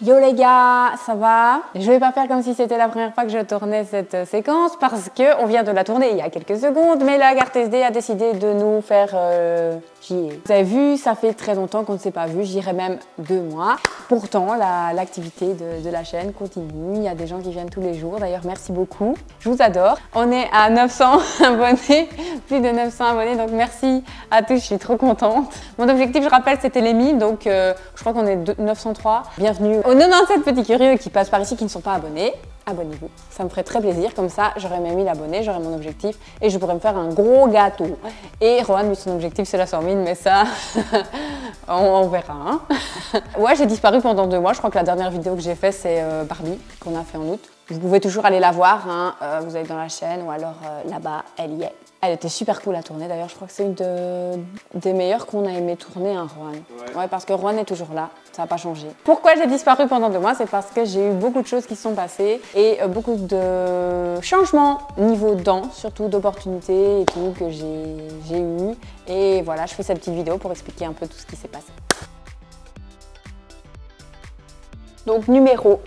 Yo les gars, ça va? Je vais pas faire comme si c'était la première fois que je tournais cette séquence parce qu'on vient de la tourner il y a quelques secondes, mais la carte SD a décidé de nous faire chier. Vous avez vu, ça fait très longtemps qu'on ne s'est pas vu, je dirais même 2 mois. Pourtant, l'activité de la chaîne continue, il y a des gens qui viennent tous les jours, d'ailleurs merci beaucoup, je vous adore. On est à 900 abonnés, plus de 900 abonnés, donc merci à tous, je suis trop contente. Mon objectif, je rappelle, c'était les 1000, donc je crois qu'on est 903. Bienvenue aux 97 petits curieux qui passent par ici qui ne sont pas abonnés. Abonnez-vous, ça me ferait très plaisir, comme ça j'aurai mes 1000 abonnés, j'aurai mon objectif et je pourrais me faire un gros gâteau. Et Rohan, lui, son objectif c'est la 100 000, mais ça, on verra. Hein. Ouais, j'ai disparu pendant 2 mois, je crois que la dernière vidéo que j'ai faite c'est Barbie, qu'on a fait en août. Vous pouvez toujours aller la voir, hein. Vous allez dans la chaîne ou alors là-bas, elle y est. Elle était super cool à tourner, d'ailleurs je crois que c'est une des meilleures qu'on a aimé tourner, hein, Rohan. Ouais, parce que Rohan est toujours là, ça n'a pas changé. Pourquoi j'ai disparu pendant 2 mois? C'est parce que j'ai eu beaucoup de choses qui se sont passées et beaucoup de changements niveau danse, surtout d'opportunités et tout que j'ai eu. Et voilà, je fais cette petite vidéo pour expliquer un peu tout ce qui s'est passé. Donc numéro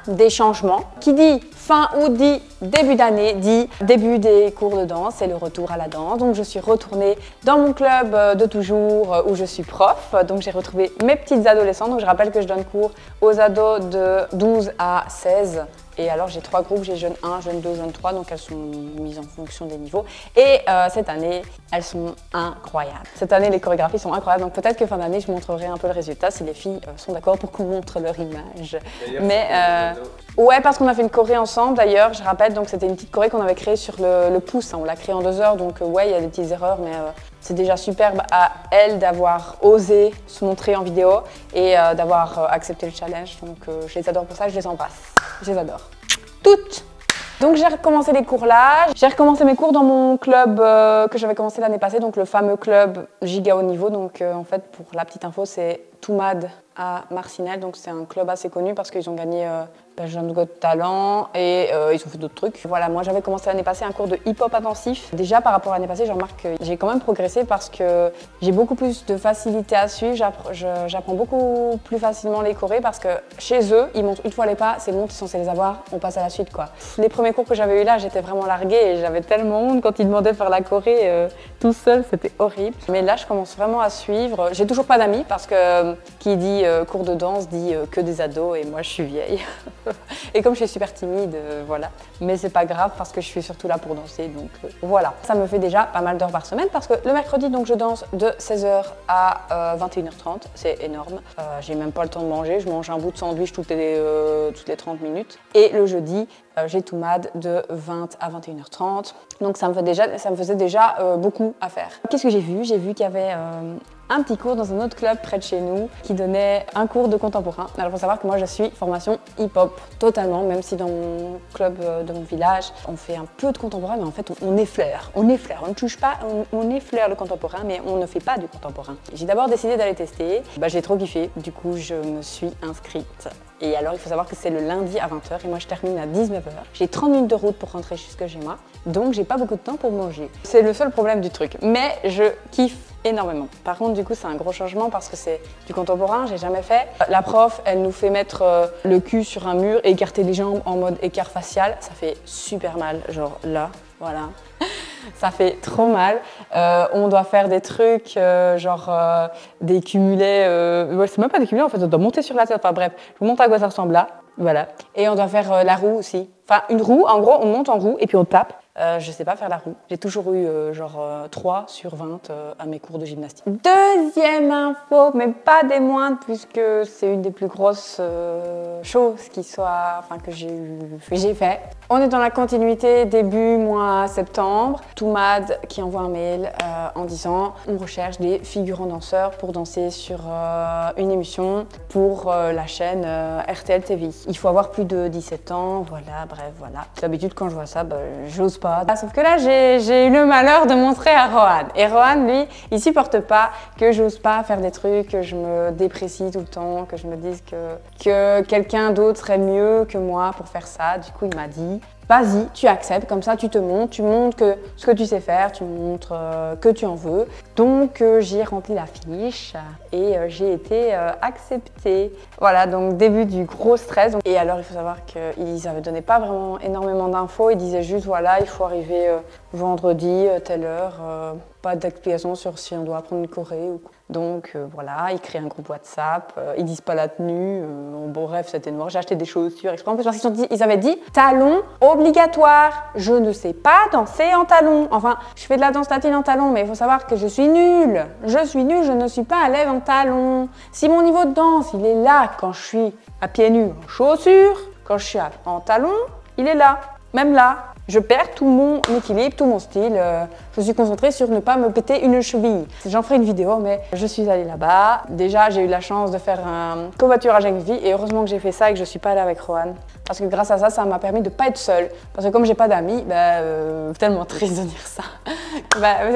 1 des changements, qui dit fin août dit début d'année, dit début des cours de danse et le retour à la danse. Donc je suis retournée dans mon club de toujours où je suis prof. Donc j'ai retrouvé mes petites adolescentes. Donc je rappelle que je donne cours aux ados de 12 à 16. Et alors j'ai 3 groupes, j'ai jeune 1, jeune 2, jeune 3, donc elles sont mises en fonction des niveaux. Et cette année, elles sont incroyables. Cette année, les chorégraphies sont incroyables, donc peut-être que fin d'année, je montrerai un peu le résultat si les filles sont d'accord pour qu'on montre leur image. Mais ouais, parce qu'on a fait une choré ensemble d'ailleurs, je rappelle, donc c'était une petite choré qu'on avait créée sur le pouce, hein, on l'a créée en 2 heures, donc ouais, il y a des petites erreurs, mais c'est déjà superbe à elles d'avoir osé se montrer en vidéo et d'avoir accepté le challenge, donc je les adore pour ça, je les embrasse. Je les adore. Toutes. Donc j'ai recommencé les cours là. J'ai recommencé mes cours dans mon club que j'avais commencé l'année passée, donc le fameux club Giga Haut Niveau. Donc en fait, pour la petite info, c'est Toumad à Marcinelle. Donc c'est un club assez connu parce qu'ils ont gagné Jeune Got Talent et ils ont fait d'autres trucs. Voilà, moi j'avais commencé l'année passée un cours de hip-hop intensif. Déjà par rapport à l'année passée, je remarque que j'ai quand même progressé parce que j'ai beaucoup plus de facilité à suivre. J'apprends beaucoup plus facilement les chorés parce que chez eux, ils montent une fois les pas, c'est bon, tu es censé les avoir, on passe à la suite quoi. Les premiers cours que j'avais eu là, j'étais vraiment larguée et j'avais tellement honte quand ils demandaient de faire la choré tout seul, c'était horrible. Mais là, je commence vraiment à suivre. J'ai toujours pas d'amis parce que qui dit cours de danse dit que des ados et moi je suis vieille. Et comme je suis super timide, voilà. Mais c'est pas grave parce que je suis surtout là pour danser, donc voilà. Ça me fait déjà pas mal d'heures par semaine parce que le mercredi, donc je danse de 16h à 21h30, c'est énorme. J'ai même pas le temps de manger, je mange un bout de sandwich toutes les 30 minutes. Et le jeudi, j'ai Toumad de 20 à 21h30. Donc ça me faisait déjà beaucoup à faire. Qu'est-ce que j'ai vu? J'ai vu qu'il y avait un petit cours dans un autre club près de chez nous qui donnait un cours de contemporain. Alors il faut savoir que moi je suis formation hip-hop totalement, même si dans mon club de mon village on fait un peu de contemporain, mais en fait on effleure, on ne touche pas, on effleure le contemporain, mais on ne fait pas du contemporain. J'ai d'abord décidé d'aller tester, j'ai trop kiffé, du coup je me suis inscrite. Et alors il faut savoir que c'est le lundi à 20h et moi je termine à 19h. J'ai 30 minutes de route pour rentrer jusque chez moi, donc j'ai pas beaucoup de temps pour manger. C'est le seul problème du truc, mais je kiffe énormément. Par contre, du coup, c'est un gros changement parce que c'est du contemporain, j'ai jamais fait. La prof, elle nous fait mettre le cul sur un mur et écarter les jambes en mode écart facial. Ça fait super mal, genre là, voilà. Ça fait trop mal. On doit faire des trucs, genre des cumulets. Ouais, c'est même pas des cumulets, en fait, on doit monter sur la tête. Enfin bref, je vous montre à quoi ça ressemble là. Voilà. Et on doit faire la roue aussi. Enfin, une roue, en gros, on monte en roue et puis on tape. Je sais pas faire la roue. J'ai toujours eu genre 3 sur 20 à mes cours de gymnastique. Deuxième info, mais pas des moindres, puisque c'est une des plus grosses choses que j'ai fait. On est dans la continuité début mois septembre. Toumad qui envoie un mail en disant on recherche des figurants danseurs pour danser sur une émission pour la chaîne RTL TV. Il faut avoir plus de 17 ans, voilà, bref, voilà. D'habitude quand je vois ça, j'ose pas. Sauf que là, j'ai eu le malheur de montrer à Rohan. Et Rohan, lui, il supporte pas que j'ose pas faire des trucs, que je me déprécie tout le temps, que je me dise que quelqu'un d'autre serait mieux que moi pour faire ça. Du coup, il m'a dit vas-y, tu acceptes, comme ça tu te montres, tu montres que ce que tu sais faire, tu montres que tu en veux. Donc j'ai rempli la fiche et j'ai été acceptée. Voilà, donc début du gros stress. Et alors il faut savoir qu'ils n'avaient donné pas vraiment énormément d'infos, ils disaient juste voilà, il faut arriver vendredi, telle heure, pas d'explication sur si on doit apprendre une choré ou quoi. Donc voilà, ils créent un groupe WhatsApp, ils disent pas la tenue, bon bref c'était noir, j'ai acheté des chaussures exprès en plus parce qu'ils avaient dit talons obligatoires, je ne sais pas danser en talons, enfin je fais de la danse latine en talons mais il faut savoir que je suis nulle, je ne suis pas à l'aise en talons. Si mon niveau de danse il est là quand je suis à pieds nus en chaussures, quand je suis en talons, il est là, même là. Je perds tout mon équilibre, tout mon style. Je suis concentrée sur ne pas me péter une cheville. J'en ferai une vidéo, mais je suis allée là-bas. Déjà, j'ai eu la chance de faire un covoiturage avec vie et heureusement que j'ai fait ça et que je suis pas allée avec Rohan. Parce que grâce à ça, ça m'a permis de pas être seule. Parce que comme j'ai pas d'amis, tellement triste de dire ça.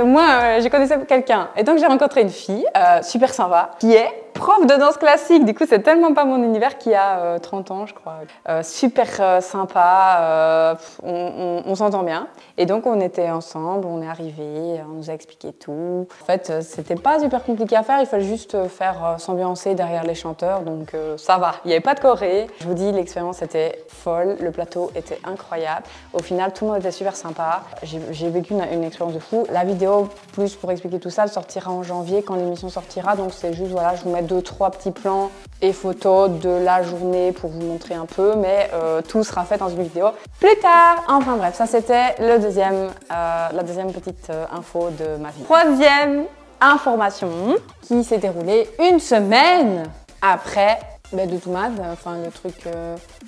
Moi, je connaissais quelqu'un. Et donc, j'ai rencontré une fille super sympa qui est prof de danse classique. Du coup, c'est tellement pas mon univers, qui a 30 ans, je crois. Super sympa, on s'entend bien. Et donc, on était ensemble, on est arrivés, on nous a expliqué tout. En fait, c'était pas super compliqué à faire, il fallait juste faire s'ambiancer derrière les chanteurs, donc ça va. Il n'y avait pas de choré. Je vous dis, l'expérience était folle, le plateau était incroyable. Au final, tout le monde était super sympa. J'ai vécu une expérience de fou. La vidéo, plus pour expliquer tout ça, elle sortira en janvier quand l'émission sortira. Donc, c'est juste, voilà, je vous mets 2-3 petits plans et photos de la journée pour vous montrer un peu, mais tout sera fait dans une vidéo plus tard. Enfin bref, ça c'était la deuxième petite info de ma vie. Troisième information qui s'est déroulée une semaine après de Toumad, enfin le truc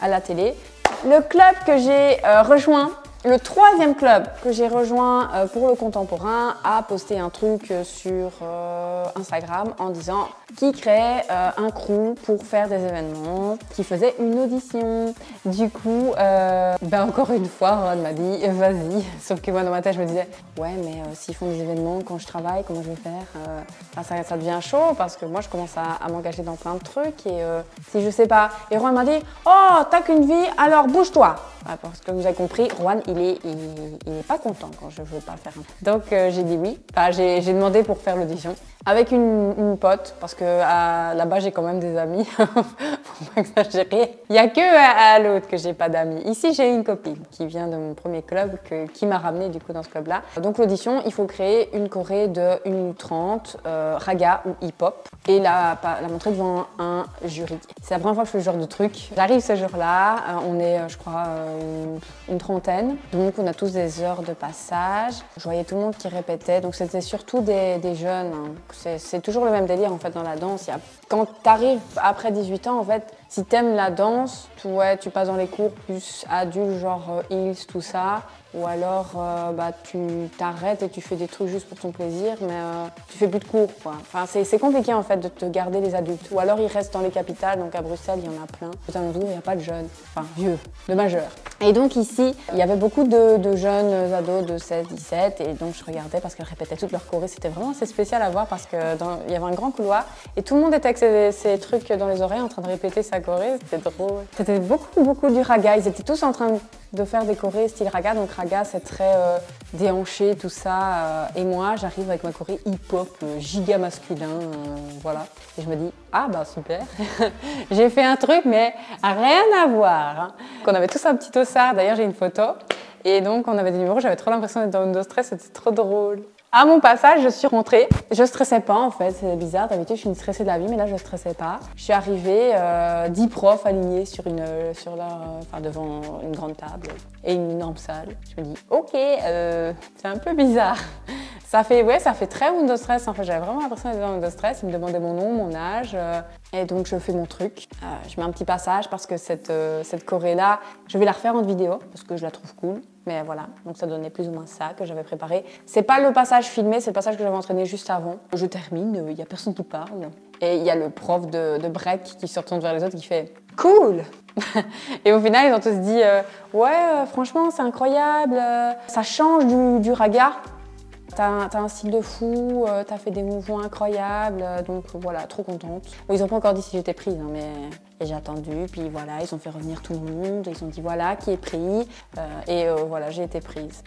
à la télé. Le club que j'ai rejoint, le troisième club que j'ai rejoint pour le contemporain a posté un truc sur Instagram en disant qu'il créait un crew pour faire des événements, qui faisait une audition. Du coup, encore une fois, Rohan m'a dit vas-y. Sauf que moi dans ma tête je me disais ouais mais s'ils font des événements quand je travaille, comment je vais faire ça devient chaud parce que moi je commence à m'engager dans plein de trucs et si je sais pas. Et Rohan m'a dit oh t'as qu'une vie alors bouge-toi. Parce que vous avez compris, Rohan il est pas content quand je veux pas faire. Donc j'ai dit oui. Enfin, j'ai demandé pour faire l'audition avec une pote parce que là-bas j'ai quand même des amis. Faut pas exagérer. Il y a que à l'autre que j'ai pas d'amis. Ici j'ai une copine qui vient de mon premier club qui m'a ramenée du coup dans ce club-là. Donc l'audition, il faut créer une choré de 1 minute 30, raga ou hip-hop et la montrer devant un jury. C'est la première fois que je fais ce genre de truc. J'arrive ce jour-là, on est je crois une trentaine. Donc on a tous des heures de passage. Je voyais tout le monde qui répétait. Donc c'était surtout des jeunes. Hein. C'est toujours le même délire en fait dans la danse. Quand tu arrives après 18 ans, en fait, si t'aimes la danse, tu passes dans les cours plus adultes, genre Hills, tout ça. Ou alors tu t'arrêtes et tu fais des trucs juste pour ton plaisir, mais tu fais plus de cours, quoi. Enfin, c'est compliqué en fait de te garder les adultes. Ou alors ils restent dans les capitales, donc à Bruxelles il y en a plein. Aux alentours il n'y a pas de jeunes, enfin vieux, de majeurs. Et donc ici, il y avait beaucoup de jeunes ados de 16, 17 et donc je regardais parce qu'elles répétaient toutes leurs chorés. C'était vraiment assez spécial à voir parce qu'il y avait un grand couloir et tout le monde était avec ces trucs dans les oreilles en train de répéter sa choré. C'était drôle. C'était beaucoup du raga. Ils étaient tous en train de faire des chorés style raga. Donc raga, c'est très déhanché, tout ça. Et moi, j'arrive avec ma choré hip-hop, giga masculin, voilà. Et je me dis, ah bah super, j'ai fait un truc, mais rien à voir. Hein. On avait tous un petit ossard, d'ailleurs j'ai une photo. Et donc on avait des numéros, j'avais trop l'impression d'être dans une stress, c'était trop drôle. À mon passage, je suis rentrée. Je stressais pas en fait, c'est bizarre. D'habitude, je suis une stressée de la vie, mais là, je stressais pas. Je suis arrivée, 10 profs alignés devant une grande table et une énorme salle. Je me dis, ok, c'est un peu bizarre. Ça fait très Windows Stress. En fait, j'avais vraiment l'impression d'être dans Windows Stress. Ils me demandaient mon nom, mon âge. Et donc, je fais mon truc. Je mets un petit passage parce que cette choré-là, je vais la refaire en vidéo parce que je la trouve cool. Mais voilà, donc ça donnait plus ou moins ça que j'avais préparé. C'est pas le passage filmé, c'est le passage que j'avais entraîné juste avant. Je termine, il y a personne qui parle. Et il y a le prof de break qui se retourne vers les autres qui fait « Cool !» Et au final, ils ont tous dit « Ouais, franchement, c'est incroyable, ça change du raga. » t'as un style de fou, t'as fait des mouvements incroyables, donc voilà, trop contente. Bon, ils n'ont pas encore dit si j'étais prise, hein, mais et j'ai attendu, puis voilà, ils ont fait revenir tout le monde, ils ont dit voilà qui est pris, et voilà, j'ai été prise.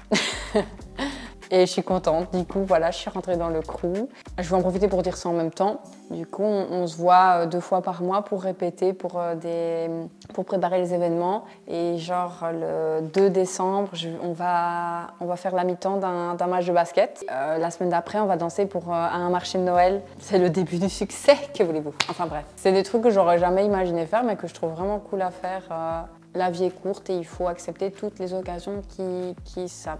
Et je suis contente, du coup voilà, je suis rentrée dans le crew. Je vais en profiter pour dire ça en même temps. Du coup, on se voit 2 fois par mois pour répéter, pour préparer les événements. Et genre le 2 décembre, on va faire la mi-temps d'un match de basket. La semaine d'après, on va danser pour un marché de Noël. C'est le début du succès, que voulez-vous? Enfin bref, c'est des trucs que j'aurais jamais imaginé faire, mais que je trouve vraiment cool à faire. La vie est courte et il faut accepter toutes les occasions qui ça.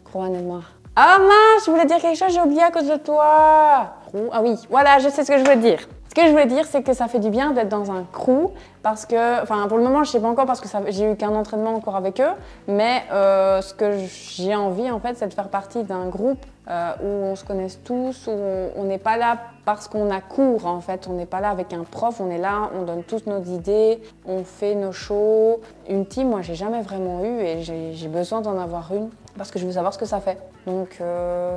Croix noire. Ah mince, je voulais dire quelque chose, j'ai oublié à cause de toi. Ah oui, voilà, je sais ce que je voulais dire. Ce que je voulais dire, c'est que ça fait du bien d'être dans un crew parce que, enfin pour le moment, je sais pas encore parce que j'ai eu qu'un entraînement encore avec eux, mais ce que j'ai envie en fait, c'est de faire partie d'un groupe où on se connaisse tous, où on n'est pas là parce qu'on a cours en fait, on n'est pas là avec un prof, on est là, on donne tous nos idées, on fait nos shows. Une team, moi j'ai jamais vraiment eu et j'ai besoin d'en avoir une parce que je veux savoir ce que ça fait. Donc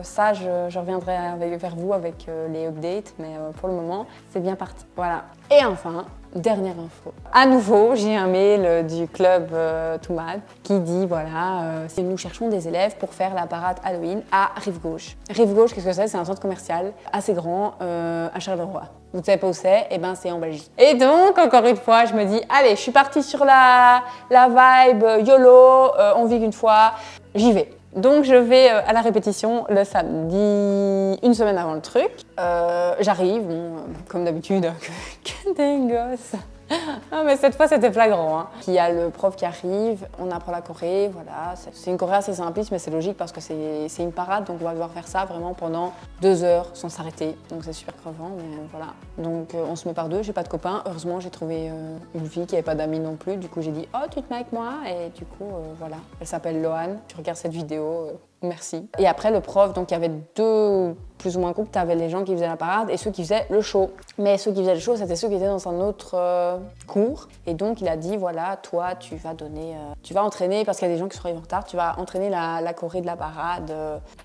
ça, je reviendrai vers vous avec les updates, mais pour le moment, c'est bien parti. Voilà. Et enfin, dernière info. À nouveau, j'ai un mail du club Toumad qui dit voilà, nous cherchons des élèves pour faire la parade Halloween à Rive-Gauche. Rive-Gauche, qu'est-ce que c'est? C'est un centre commercial assez grand à Charleroi. Vous ne savez pas où c'est? Eh ben, c'est en Belgique. Et donc, encore une fois, je me dis, allez, je suis partie sur la vibe YOLO, on vit qu'une fois, j'y vais. Donc, je vais à la répétition le samedi, une semaine avant le truc. J'arrive, bon, comme d'habitude, que des gosses. Ah, mais cette fois, c'était flagrant. Hein. Il y a le prof qui arrive, on apprend la choré, voilà. C'est une choré assez simpliste, mais c'est logique parce que c'est une parade, donc on va devoir faire ça vraiment pendant 2 heures sans s'arrêter. Donc c'est super crevant, mais voilà. Donc on se met par deux, j'ai pas de copain. Heureusement, j'ai trouvé une fille qui avait pas d'amis non plus. Du coup, j'ai dit « Oh, tu te mets avec moi ?» Et du coup, voilà. Elle s'appelle Loane. Tu regardes cette vidéo, merci. Et après, le prof, donc il y avait 2 plus ou moins groupes. Tu avais les gens qui faisaient la parade et ceux qui faisaient le show. Mais ceux qui faisaient le show, c'était ceux qui étaient dans un autre cours. Et donc, il a dit, voilà, toi, tu vas entraîner, parce qu'il y a des gens qui sont arrivés en retard, tu vas entraîner la choré de la parade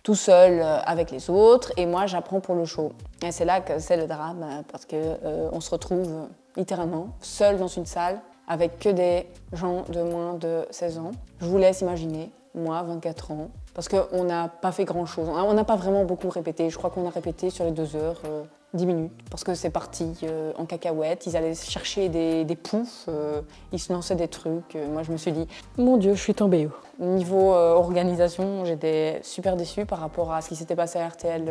tout seul avec les autres. Et moi, j'apprends pour le show. Et c'est là que c'est le drame, parce qu'on se retrouve littéralement seul dans une salle avec que des gens de moins de 16 ans. Je vous laisse imaginer, moi, 24 ans, parce qu'on n'a pas fait grand-chose. On n'a pas vraiment beaucoup répété. Je crois qu'on a répété sur les 2 heures, 10 minutes, parce que c'est parti en cacahuète. Ils allaient chercher des poufs, ils se lançaient des trucs. Moi, je me suis dit, mon Dieu, je suis tombée haut. Niveau organisation, j'étais super déçue par rapport à ce qui s'était passé à RTL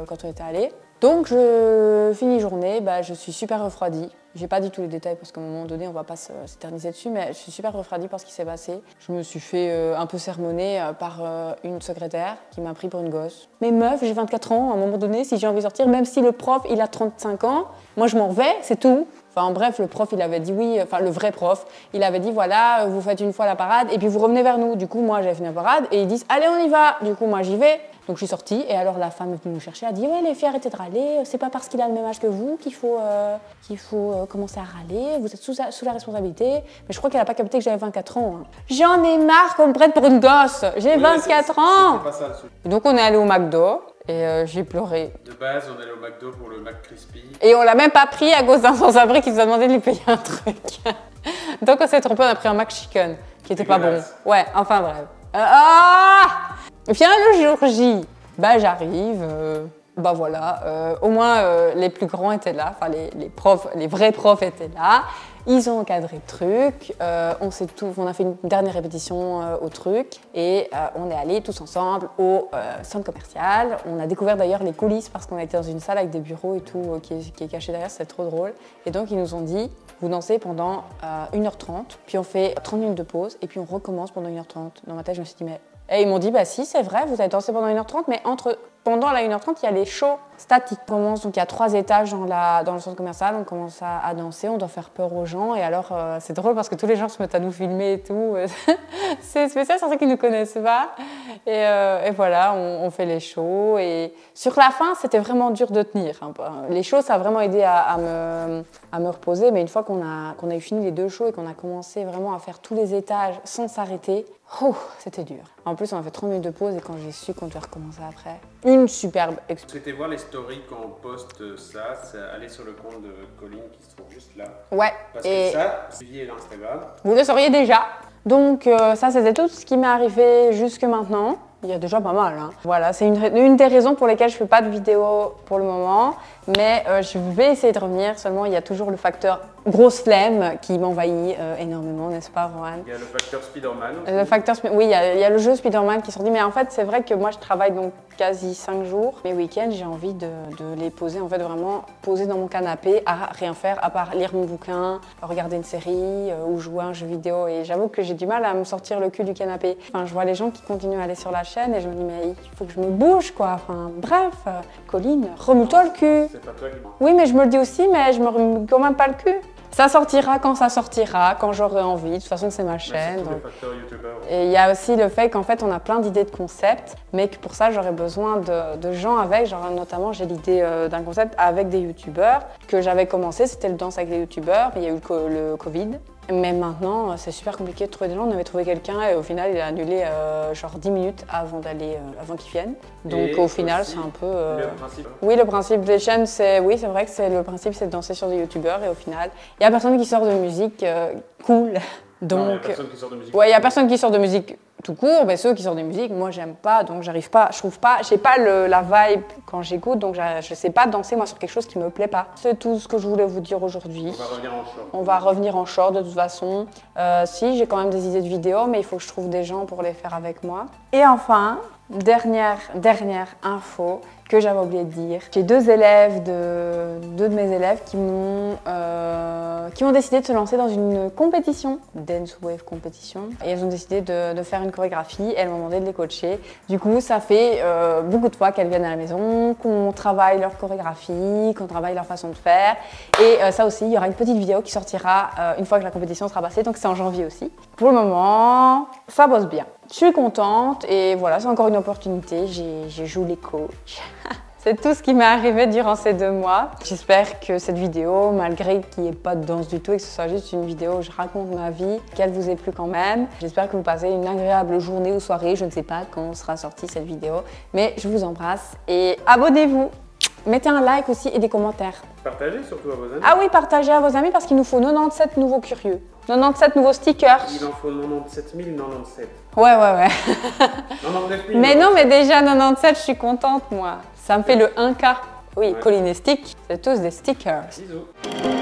quand on était allés. Donc, je finis journée, je suis super refroidie. J'ai pas dit tous les détails parce qu'à un moment donné, on va pas s'éterniser dessus, mais je suis super refroidie par ce qui s'est passé. Je me suis fait un peu sermonner par une secrétaire qui m'a pris pour une gosse. Mais meuf, j'ai 24 ans, à un moment donné, si j'ai envie de sortir, même si le prof, il a 35 ans, moi je m'en vais, c'est tout. Enfin bref, le prof, il avait dit oui, enfin le vrai prof, il avait dit voilà, vous faites une fois la parade et puis vous revenez vers nous. Du coup, moi, j'avais fini la parade et ils disent allez, on y va. Du coup, moi, j'y vais. Donc je suis sortie et alors la femme est venue nous chercher, elle a dit ouais les filles arrêtez de râler, c'est pas parce qu'il a le même âge que vous qu'il faut commencer à râler, vous êtes sous la responsabilité. Mais je crois qu'elle a pas capté que j'avais 24 ans. Hein. J'en ai marre qu'on me prenne pour une gosse, j'ai 24 ans. Pas ça, et donc on est allé au McDo et j'ai pleuré. De base on est allé au McDo pour le McCrispy. Et on l'a même pas pris à cause d'un sans-abri qui nous a demandé de lui payer un truc. Donc on s'est trompé, on a pris un McChicken qui était pas bon. Ouais, enfin bref. Et puis le jour J, j'arrive, voilà, au moins les plus grands étaient là, enfin les vrais profs étaient là, ils ont encadré le truc, on a fait une dernière répétition au truc et on est allés tous ensemble au centre commercial. On a découvert d'ailleurs les coulisses parce qu'on était dans une salle avec des bureaux et tout qui est caché derrière, c'était trop drôle. Et donc ils nous ont dit, vous dansez pendant 1h30, puis on fait 30 minutes de pause et puis on recommence pendant 1h30. Dans ma tête, je me suis dit, mais... Et ils m'ont dit, si, c'est vrai, vous avez dansé pendant 1h30, mais pendant la 1h30, il y a les shows statiques. On commence, donc il y a 3 étages dans le centre commercial, on commence à danser, on doit faire peur aux gens. Et alors, c'est drôle parce que tous les gens se mettent à nous filmer et tout. C'est spécial, c'est ceux qui ne nous connaissent pas. Et voilà, on fait les shows. Et sur la fin, c'était vraiment dur de tenir. Hein. Les shows, ça a vraiment aidé à me reposer. Mais une fois qu'on a eu fini les 2 shows et qu'on a commencé vraiment à faire tous les étages sans s'arrêter, c'était dur. En plus, on a fait 30 minutes de pause et quand j'ai su qu'on devait recommencer après, une superbe expérience. Vous souhaitez voir les stories quand on poste ça, c'est aller sur le compte de Colline qui se trouve juste là. Ouais. Parce que ça, suiviez l'Instagram. Vous le sauriez déjà. Donc ça, c'était tout ce qui m'est arrivé jusque maintenant. Il y a déjà pas mal. Hein. Voilà, c'est une des raisons pour lesquelles je ne fais pas de vidéo pour le moment. Mais je vais essayer de revenir. Seulement, il y a toujours le facteur grosse flemme qui m'envahit énormément, n'est-ce pas, Rohan? Il y a le facteur Spider-Man aussi. Le facteur, oui, il y a le jeu Spider-Man qui est sorti. Mais en fait, c'est vrai que moi, je travaille donc quasi 5 jours. Mes week-ends, j'ai envie de les poser, en fait, vraiment poser dans mon canapé à rien faire, à part lire mon bouquin, regarder une série ou jouer à un jeu vidéo. Et j'avoue que j'ai du mal à me sortir le cul du canapé. Enfin, je vois les gens qui continuent à aller sur la chaîne et je me dis, mais il faut que je me bouge, quoi. Enfin, bref, Colline, remue-toi le cul. C'est pas toi qui... Oui, mais je me le dis aussi, mais je me remue quand même pas le cul. Ça sortira, quand j'aurai envie. De toute façon, c'est ma chaîne. C'est le facteur YouTuber. Et il y a aussi le fait qu'en fait, on a plein d'idées de concepts, mais que pour ça, j'aurais besoin de gens avec. Genre, notamment, j'ai l'idée d'un concept avec des youtubeurs que j'avais commencé. C'était le danse avec des youtubeurs, mais il y a eu le Covid. Mais maintenant, c'est super compliqué de trouver des gens. On avait trouvé quelqu'un et au final, il a annulé genre 10 minutes avant qu'ils viennent. Donc Et au final, aussi, c'est un peu... le principe. Oui, le principe des chaînes, c'est vrai que le principe, c'est de danser sur des youtubeurs et au final, il n'y a personne qui sort de musique cool. Donc, non, il n'y a personne qui sort de musique. Ouais, il n'y a personne qui sort de musique tout court, mais ceux qui sortent de musique, moi j'aime pas, donc j'arrive pas, je trouve pas, j'ai pas la vibe quand j'écoute, donc je sais pas danser moi sur quelque chose qui me plaît pas. C'est tout ce que je voulais vous dire aujourd'hui. On va revenir en short. On va revenir en short de toute façon. Si, j'ai quand même des idées de vidéos, mais il faut que je trouve des gens pour les faire avec moi. Et enfin, dernière info que j'avais oublié de dire. J'ai deux de mes élèves qui ont décidé de se lancer dans une compétition, Dance Wave Competition. Et elles ont décidé de faire une chorégraphie. Elles m'ont demandé de les coacher. Du coup, ça fait beaucoup de fois qu'elles viennent à la maison, qu'on travaille leur chorégraphie, qu'on travaille leur façon de faire. Et ça aussi, il y aura une petite vidéo qui sortira une fois que la compétition sera passée. Donc c'est en janvier aussi. Pour le moment, ça bosse bien. Je suis contente et voilà, c'est encore une opportunité. J'ai joué les coachs. C'est tout ce qui m'est arrivé durant ces 2 mois. J'espère que cette vidéo, malgré qu'il n'y ait pas de danse du tout et que ce soit juste une vidéo où je raconte ma vie, qu'elle vous ait plu quand même. J'espère que vous passez une agréable journée ou soirée. Je ne sais pas quand sera sortie cette vidéo, mais je vous embrasse et abonnez-vous. Mettez un like aussi et des commentaires. Partagez surtout à vos amis. Ah oui, partagez à vos amis parce qu'il nous faut 97 nouveaux curieux. 97 nouveaux stickers. Il en faut 97 097. Ouais. 99 000. Mais non, mais déjà 97, je suis contente moi. Ça me fait le 1K. Oui, Ouais. Colline et Stick, c'est tous des stickers. Bisous.